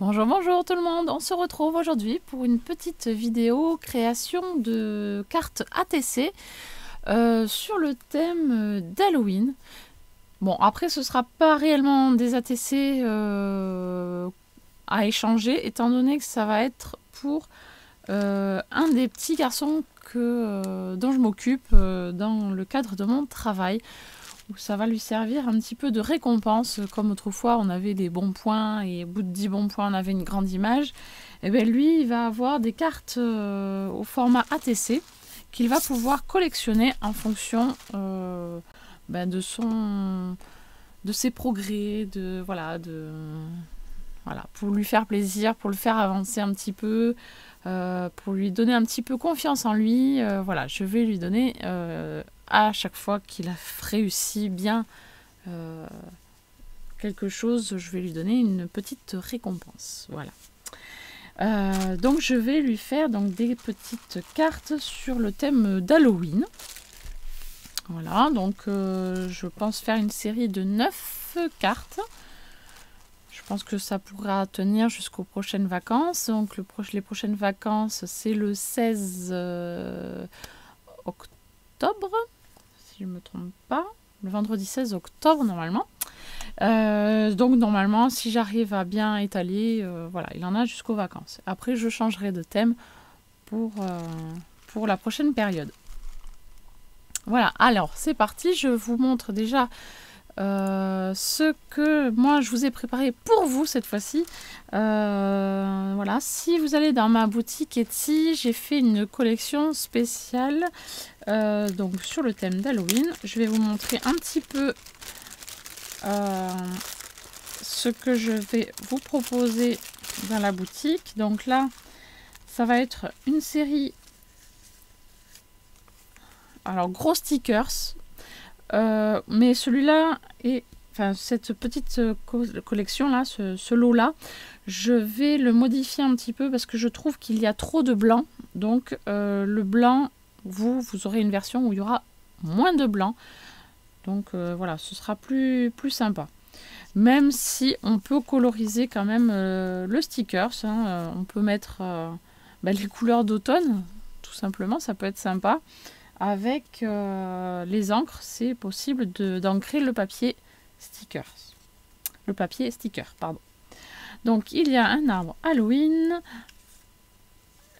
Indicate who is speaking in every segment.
Speaker 1: Bonjour, bonjour tout le monde, on se retrouve aujourd'hui pour une petite vidéo création de cartes ATC sur le thème d'Halloween. Bon, après ce sera pas réellement des ATC à échanger, étant donné que ça va être pour un des petits garçons dont je m'occupe dans le cadre de mon travail. Où ça va lui servir un petit peu de récompense, comme autrefois on avait des bons points et au bout de 10 bons points on avait une grande image. Et bien lui il va avoir des cartes au format ATC qu'il va pouvoir collectionner en fonction de ses progrès, pour lui faire plaisir, pour le faire avancer un petit peu, pour lui donner un petit peu confiance en lui. Je vais lui donner à chaque fois qu'il a réussi bien quelque chose, je vais lui donner une petite récompense. Voilà. Donc je vais lui faire des petites cartes sur le thème d'Halloween. Voilà, donc je pense faire une série de 9 cartes. Je pense que ça pourra tenir jusqu'aux prochaines vacances. Donc les prochaines vacances, c'est le 16 octobre, si je ne me trompe pas. Le vendredi 16 octobre normalement. Donc normalement, si j'arrive à bien étaler, il en a jusqu'aux vacances. Après, je changerai de thème pour la prochaine période. Voilà, alors c'est parti. Je vous montre déjà ce que moi je vous ai préparé pour vous cette fois-ci. Voilà, si vous allez dans ma boutique Etsy, j'ai fait une collection spéciale donc sur le thème d'Halloween. Je vais vous montrer un petit peu ce que je vais vous proposer dans la boutique. Donc là, ça va être une série, alors gros stickers, mais celui-là est, cette petite collection là, ce lot là, je vais le modifier un petit peu parce que je trouve qu'il y a trop de blanc. Donc le blanc, vous aurez une version où il y aura moins de blanc. Donc voilà, ce sera plus sympa. Même si on peut coloriser quand même le stickers, hein, on peut mettre les couleurs d'automne, tout simplement, ça peut être sympa. Avec les encres, c'est possible d'ancrer le papier stickers. Le papier sticker, pardon. Donc il y a un arbre Halloween,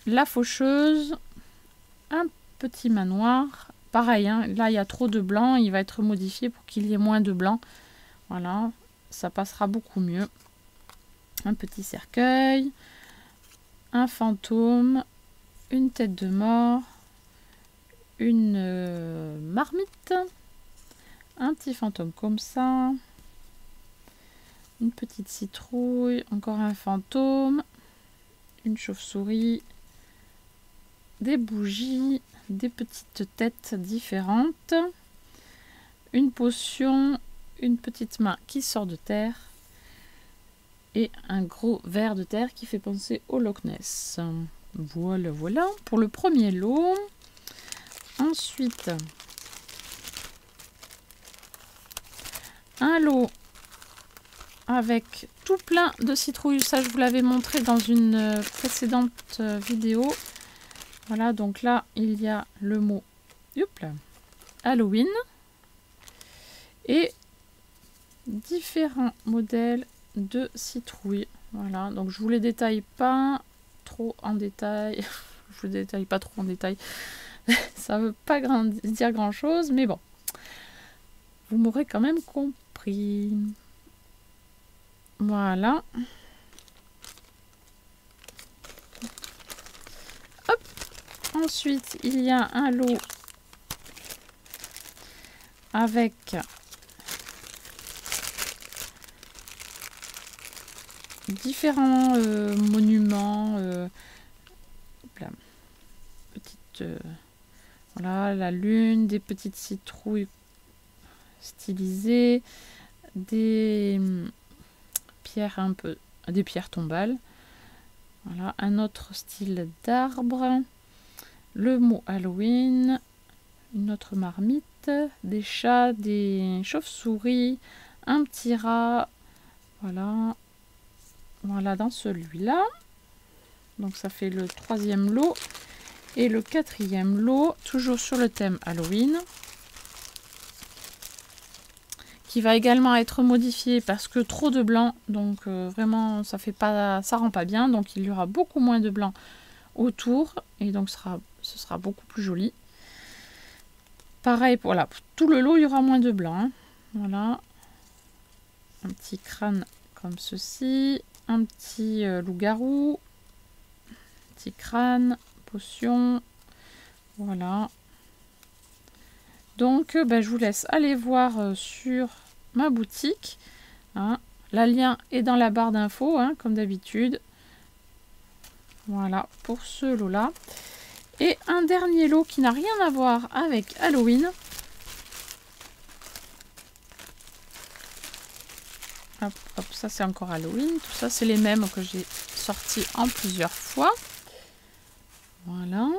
Speaker 1: la faucheuse, un petit manoir. Pareil, hein, là il y a trop de blanc, il va être modifié pour qu'il y ait moins de blanc. Voilà, ça passera beaucoup mieux. Un petit cercueil, un fantôme, une tête de mort, une marmite, un petit fantôme comme ça, une petite citrouille, encore un fantôme, une chauve-souris, des bougies, des petites têtes différentes, une potion, une petite main qui sort de terre et un gros ver de terre qui fait penser au Loch Ness. Voilà pour le premier lot. Ensuite, un lot avec tout plein de citrouilles. Ça, je vous l'avais montré dans une précédente vidéo. Voilà, donc là, il y a le mot Halloween et différents modèles de citrouilles. Voilà, donc je vous les détaille pas trop en détail. Je vous détaille pas trop en détail. Ça veut pas dire grand chose, mais bon. Vous m'aurez quand même compris. Voilà. Hop. Ensuite, il y a un lot avec différents monuments. Voilà, la lune, des petites citrouilles stylisées, des pierres des pierres tombales. Voilà, un autre style d'arbre, le mot Halloween, une autre marmite, des chats, des chauves-souris, un petit rat, voilà, Voilà, dans celui-là. Donc ça fait le 3e lot. Et le 4e lot, toujours sur le thème Halloween. Qui va également être modifié parce que trop de blanc. Donc vraiment, ça rend pas bien. Donc il y aura beaucoup moins de blanc autour. Et donc ce sera beaucoup plus joli. Pareil, voilà, pour tout le lot, il y aura moins de blanc. Hein. Voilà. Un petit crâne comme ceci. Un petit loup-garou. Petit crâne. Potion. Voilà. Donc, je vous laisse aller voir sur ma boutique. Hein. Le lien est dans la barre d'infos, hein, comme d'habitude. Voilà, pour ce lot-là. Et un dernier lot qui n'a rien à voir avec Halloween. Hop, hop, ça c'est encore Halloween. Tout ça, c'est les mêmes que j'ai sortis en plusieurs fois. Voilà.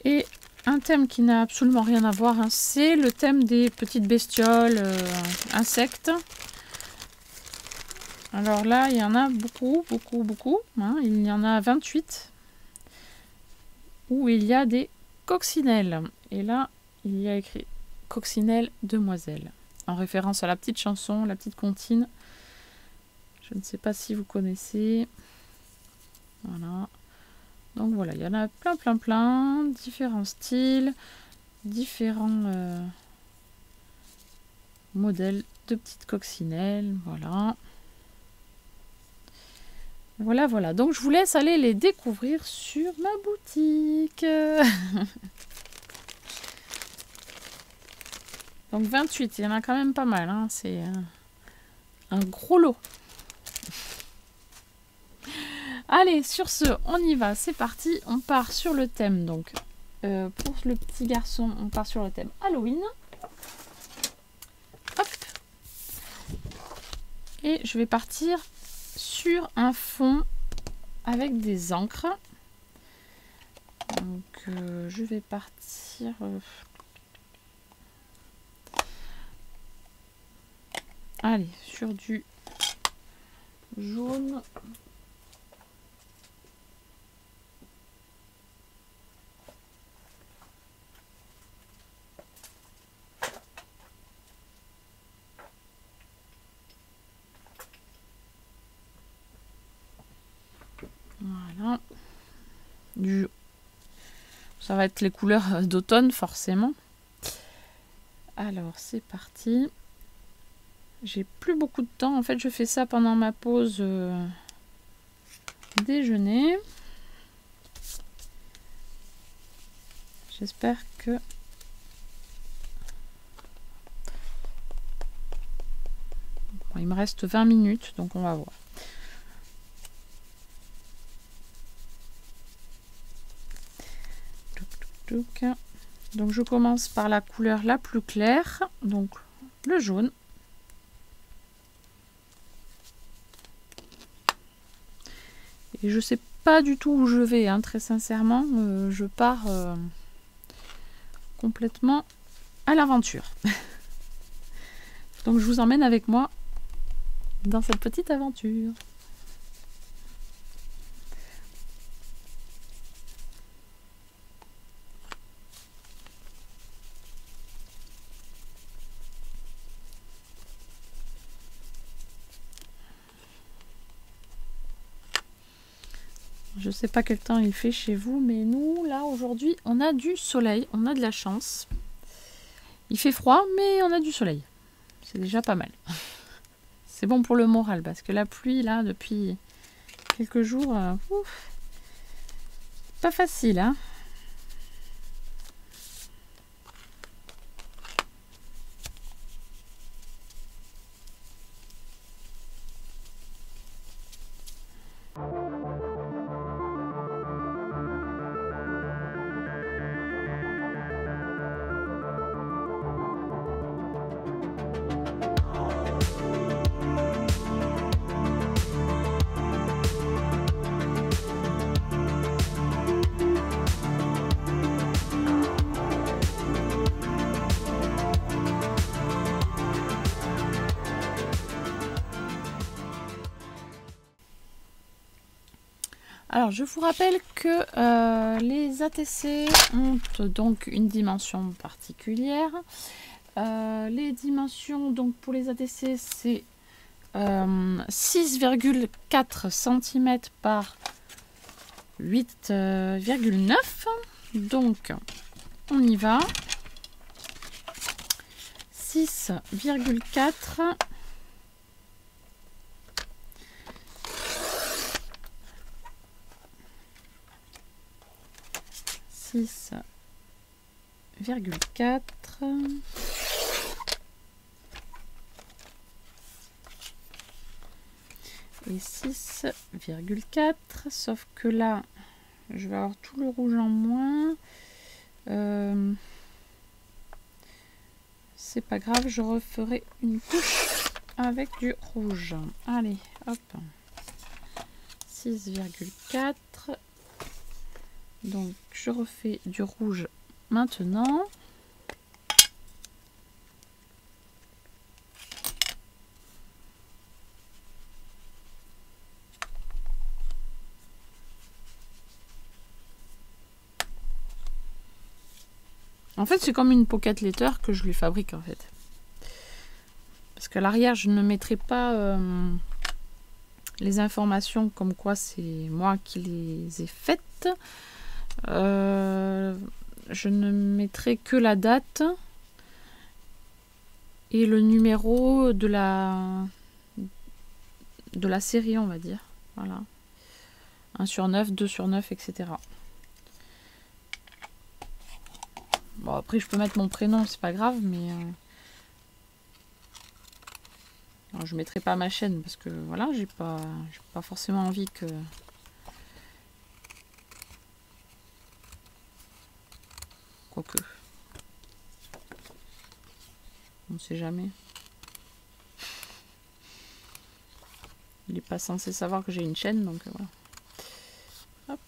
Speaker 1: Et un thème qui n'a absolument rien à voir, hein, c'est le thème des petites bestioles, insectes. Alors là, il y en a beaucoup, beaucoup, beaucoup. Hein. Il y en a 28. Où il y a des coccinelles. Et là, il y a écrit coccinelle demoiselle. En référence à la petite chanson, la petite comptine. Je ne sais pas si vous connaissez. Voilà. Donc voilà, il y en a plein, plein, plein. Différents styles. Différents modèles de petites coccinelles. Voilà. Voilà, voilà. Donc, je vous laisse aller les découvrir sur ma boutique. Donc, 28. Il y en a quand même pas mal. Hein. C'est un gros lot. Allez, sur ce, on y va. C'est parti. On part sur le thème. Donc, pour le petit garçon, on part sur le thème Halloween. Hop. Et je vais partir sur un fond avec des encres. Donc je vais partir allez, sur du jaune. Voilà. Ça va être les couleurs d'automne, forcément. Alors, c'est parti. J'ai plus beaucoup de temps. En fait, je fais ça pendant ma pause déjeuner. J'espère que... Bon, il me reste 20 minutes, donc on va voir. Donc je commence par la couleur la plus claire, donc le jaune. Et je sais pas du tout où je vais, hein, très sincèrement. Je pars complètement à l'aventure. Donc je vous emmène avec moi dans cette petite aventure. Je sais pas quel temps il fait chez vous, mais nous, là, aujourd'hui, on a du soleil, on a de la chance. Il fait froid, mais on a du soleil. C'est déjà pas mal. C'est bon pour le moral, parce que la pluie, là, depuis quelques jours, pas facile, hein. Alors, je vous rappelle que les ATC ont donc une dimension particulière. Les dimensions donc pour les ATC, c'est 6,4 cm par 8,9. Donc, on y va. 6,4. Et 6,4, sauf que là je vais avoir tout le rouge en moins. C'est pas grave, je referai une couche avec du rouge. Allez, hop, 6,4. Donc je refais du rouge maintenant. En fait, c'est comme une pocket letter que je lui fabrique en fait. Parce qu'à l'arrière, je ne mettrai pas les informations comme quoi c'est moi qui les ai faites. Je ne mettrai que la date et le numéro de la série, on va dire. Voilà. 1 sur 9, 2 sur 9, etc. Bon, après, je peux mettre mon prénom, c'est pas grave, mais... Alors, je mettrai pas ma chaîne parce que, voilà, j'ai pas forcément envie que... Quoique. On ne sait jamais. Il n'est pas censé savoir que j'ai une chaîne, donc voilà. Hop.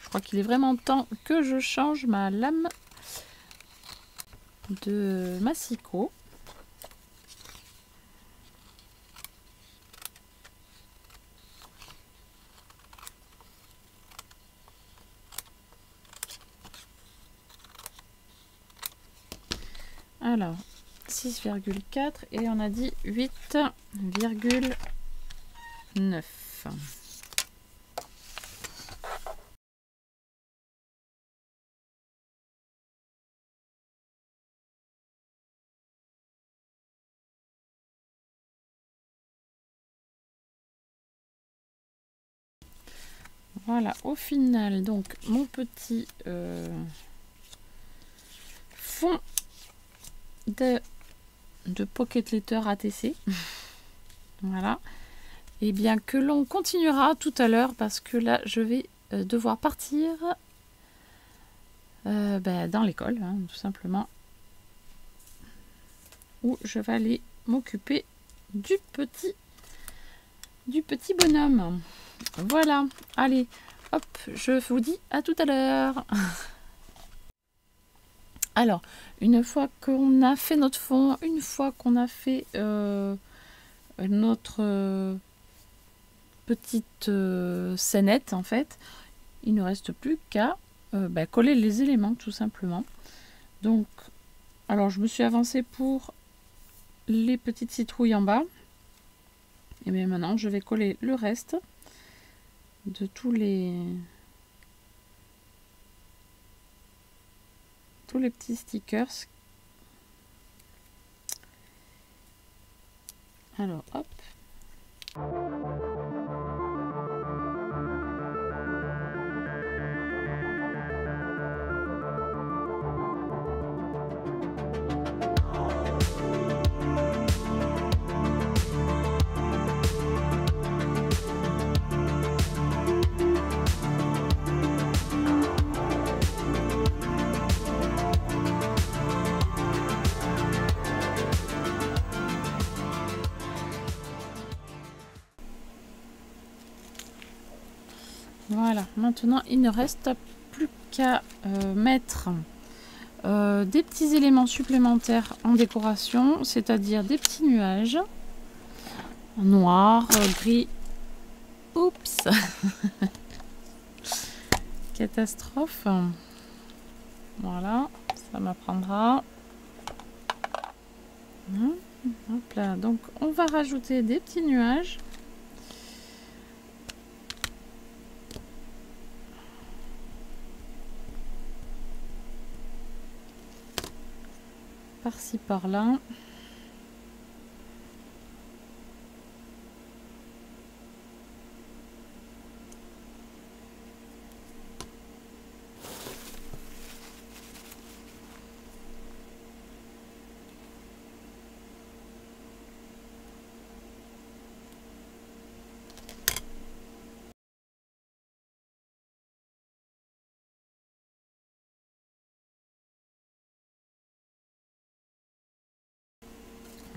Speaker 1: Je crois qu'il est vraiment temps que je change ma lame de massicot. Alors, 6,4 et on a dit 8,9. Voilà, au final, donc mon petit fond de pocket letter ATC. Voilà. Et bien que l'on continuera tout à l'heure parce que là je vais devoir partir dans l'école, hein, tout simplement, où je vais aller m'occuper du petit bonhomme. Voilà, allez, hop, je vous dis à tout à l'heure. Alors, une fois qu'on a fait notre fond, une fois qu'on a fait notre petite scénette, en fait, il ne reste plus qu'à coller les éléments, tout simplement. Donc, alors je me suis avancée pour les petites citrouilles en bas. Et bien maintenant, je vais coller le reste de tous les petits stickers. Alors, hop. Voilà, maintenant il ne reste plus qu'à mettre des petits éléments supplémentaires en décoration, c'est-à-dire des petits nuages noirs, gris. Oups. Catastrophe. Voilà, ça m'apprendra. Hop là, donc on va rajouter des petits nuages. Par-ci par-là.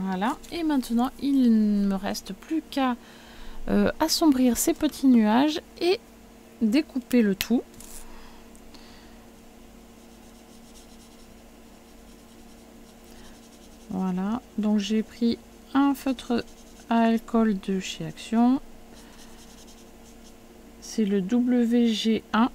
Speaker 1: Voilà, et maintenant il ne me reste plus qu'à assombrir ces petits nuages et découper le tout. Voilà, donc j'ai pris un feutre à alcool de chez Action. C'est le WG1.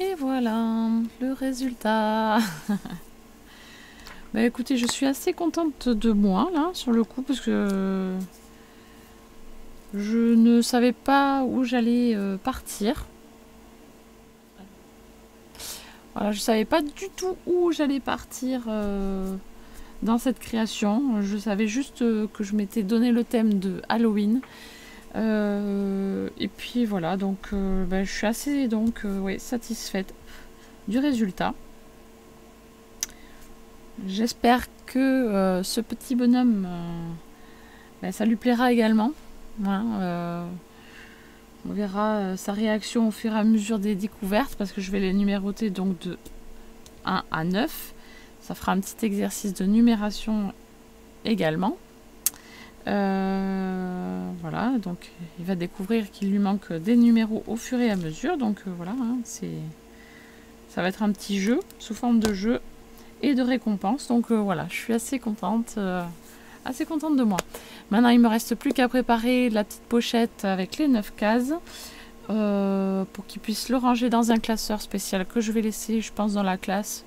Speaker 1: Et voilà le résultat. Bah écoutez, je suis assez contente de moi là sur le coup parce que je ne savais pas où j'allais partir. Voilà, je savais pas du tout où j'allais partir dans cette création. Je savais juste que je m'étais donné le thème de Halloween. Et puis voilà, donc je suis assez ouais, satisfaite du résultat. J'espère que ce petit bonhomme, ça lui plaira également. Voilà, on verra sa réaction au fur et à mesure des découvertes parce que je vais les numéroter donc de 1 à 9. Ça fera un petit exercice de numération également. Voilà, donc il va découvrir qu'il lui manque des numéros au fur et à mesure. Donc voilà, hein, ça va être un petit jeu sous forme de jeu et de récompense. Donc voilà, je suis assez contente de moi. Maintenant, il me reste plus qu'à préparer la petite pochette avec les 9 cases pour qu'il puisse le ranger dans un classeur spécial que je vais laisser, je pense, dans la classe.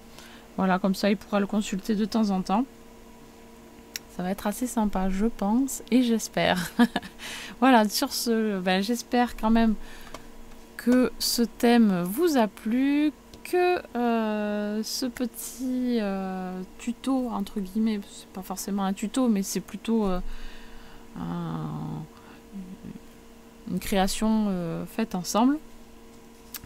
Speaker 1: Voilà, comme ça, il pourra le consulter de temps en temps. Ça va être assez sympa, je pense, et j'espère. Voilà, sur ce, j'espère quand même que ce thème vous a plu, que ce petit tuto, entre guillemets, c'est pas forcément un tuto, mais c'est plutôt une création faite ensemble.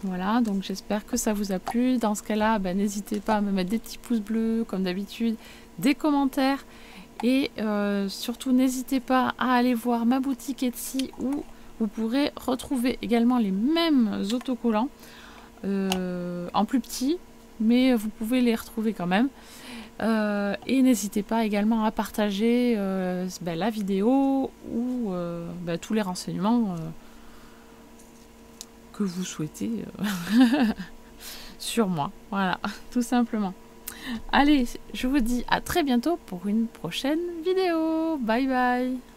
Speaker 1: Voilà, donc j'espère que ça vous a plu. Dans ce cas-là, n'hésitez pas à me mettre des petits pouces bleus, comme d'habitude, des commentaires. Et surtout, n'hésitez pas à aller voir ma boutique Etsy où vous pourrez retrouver également les mêmes autocollants en plus petit, mais vous pouvez les retrouver quand même. Et n'hésitez pas également à partager la vidéo ou tous les renseignements que vous souhaitez sur moi. Voilà, tout simplement. Allez, je vous dis à très bientôt pour une prochaine vidéo. Bye bye.